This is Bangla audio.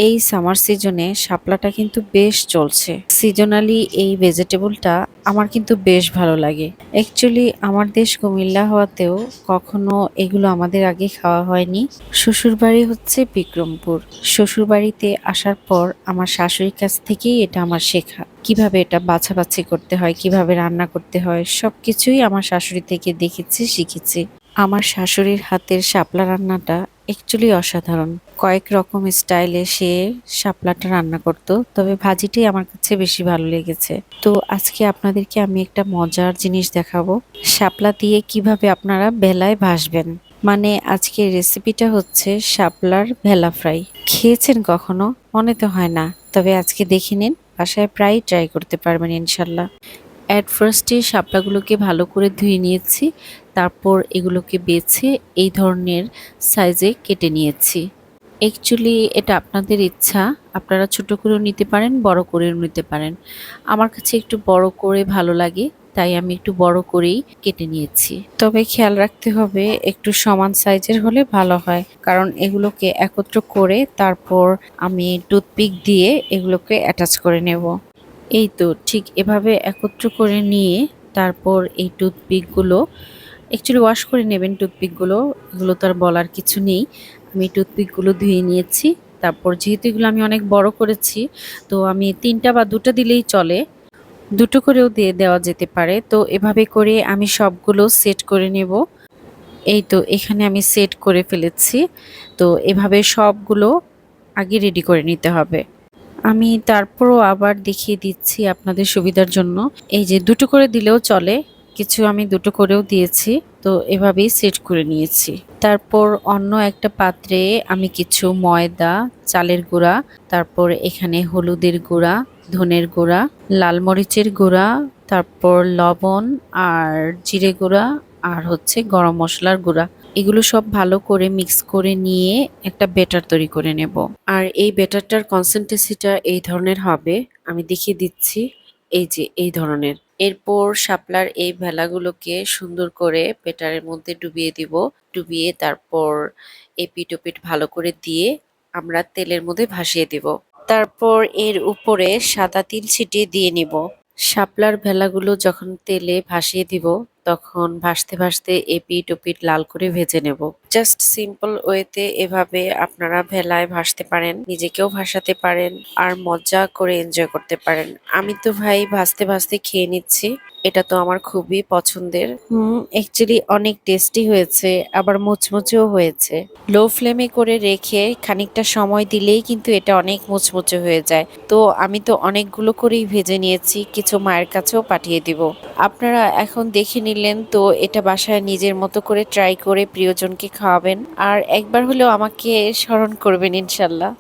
এই সামার সিজনে শাপলাটা কিন্তু বেশ চলছে। সিজনালি এই ভেজিটেবলটা আমার কিন্তু বেশ ভালো লাগে। অ্যাকচুয়ালি আমার দেশ কুমিল্লা হওয়াতেও কখনো এগুলো আমাদের আগে খাওয়া হয়নি। শ্বশুরবাড়ি হচ্ছে বিক্রমপুর। শ্বশুরবাড়িতে আসার পর আমার শাশুড়ির কাছ থেকেই এটা আমার শেখা। কিভাবে এটা বাছাবাছি করতে হয়, কিভাবে রান্না করতে হয় সবকিছুই আমার শাশুড়ি থেকে দেখেছি, শিখেছি। আমার শাশুড়ির হাতের শাপলা রান্নাটা অ্যাকচুয়ালি অসাধারণ। কয়েক রকম স্টাইলে সে শাপলাটা রান্না করত, তবে ভাজিটাই আমার কাছে বেশি ভালো লেগেছে। তো আজকে আপনাদেরকে আমি একটা মজার জিনিস দেখাবো, শাপলা দিয়ে কিভাবে আপনারা ভেলায় ভাসবেন। মানে আজকের রেসিপিটা হচ্ছে শাপলার ভেলা ফ্রাই। খেয়েছেন কখনো? মনে তো হয় না, তবে আজকে দেখে নিন, বাসায় প্রায় ট্রাই করতে পারবেন ইনশাল্লাহ। অ্যাট ফার্স্টে শাপলাগুলোকে ভালো করে ধুয়ে নিয়েছি, তারপর এগুলোকে বেছে এই ধরনের সাইজে কেটে নিয়েছি। অ্যাকচুয়ালি এটা আপনাদের ইচ্ছা, আপনারা ছোট করেও নিতে পারেন, বড় করেও নিতে পারেন। আমার কাছে একটু বড় করে ভালো লাগে, তাই আমি একটু বড় করেই কেটে নিয়েছি। তবে খেয়াল রাখতে হবে একটু সমান সাইজের হলে ভালো হয়, কারণ এগুলোকে একত্র করে তারপর আমি টুথপিক দিয়ে এগুলোকে অ্যাটাচ করে নেব। এই তো ঠিক এভাবে একত্র করে নিয়ে তারপর এই টুথপিকগুলো অ্যাকচুয়ালি ওয়াশ করে নেবেন। টুথপিকগুলো এগুলো তো আর বলার কিছু নেই। আমি টুথপিকগুলো ধুয়ে নিয়েছি। তারপর যেহেতু এগুলো আমি অনেক বড় করেছি, তো আমি ৩টা বা ২টা দিলেই চলে। ২টো করেও দিয়ে দেওয়া যেতে পারে। তো এভাবে করে আমি সবগুলো সেট করে নেব। এই তো এখানে আমি সেট করে ফেলেছি। তো এভাবে সবগুলো আগে রেডি করে নিতে হবে। আমি তারপরও আবার দেখিয়ে দিচ্ছি আপনাদের সুবিধার জন্য। এই যে ২টো করে দিলেও চলে, কিছু আমি ২টো করেও দিয়েছি। তো এভাবেই সেট করে নিয়েছি। তারপর অন্য একটা পাত্রে আমি কিছু ময়দা, চালের গুঁড়া, তারপর এখানে হলুদের গুঁড়া, ধনের গুঁড়া, লাল মরিচের গুঁড়া, তারপর লবণ আর জিরে গুঁড়া আর হচ্ছে গরম মশলার গুঁড়া, এগুলো সব ভালো করে মিক্স করে নিয়ে একটা ব্যাটার তৈরি করে নেব। আর এই ব্যাটারটার কনসিস্টেন্সিটা এই ধরনের হবে, আমি দেখিয়ে দিচ্ছি। এই যে এই ধরনের। এরপর শাপলার এই ভেলাগুলোকে সুন্দর করে ব্যাটারের মধ্যে ডুবিয়ে দিব। ডুবিয়ে তারপর এপিঠ ওপিঠ ভালো করে দিয়ে আমরা তেলের মধ্যে ভাসিয়ে দিব। তারপর এর উপরে সাদা তিল ছিটিয়ে দিয়ে নিব। শাপলার ভেলাগুলো যখন তেলে ভাসিয়ে দিব, তখন ভাসতে ভাসতে এপিঠ ওপিঠ লাল করে ভেজে নেব। জাস্ট সিম্পল ওয়েতে এভাবে আপনারা ভেলায় ভাসতে পারেন, নিজেকেও ভাসাতে পারেন আর মজা করে এনজয় করতে পারেন। আমি তো ভাই ভাসতে ভাসতে খেয়ে নিচ্ছি, এটা তো আমার খুবই পছন্দের। অ্যাকচুয়ালি অনেক টেস্টি হয়েছে, আবার মুচমুচেও হয়েছে। লো ফ্লেমে করে রেখে খানিকটা সময় দিলেই কিন্তু এটা অনেক মুচমুচে হয়ে যায়। তো আমি তো অনেকগুলো করেই ভেজে নিয়েছি, কিছু মায়ের কাছেও পাঠিয়ে দিব। আপনারা এখন দেখে নিলেন, তো এটা বাসায় নিজের মতো করে ট্রাই করে প্রিয়জনকে খাওয়াবেন আর একবার হলেও আমাকে স্মরণ করবেন ইনশাল্লাহ।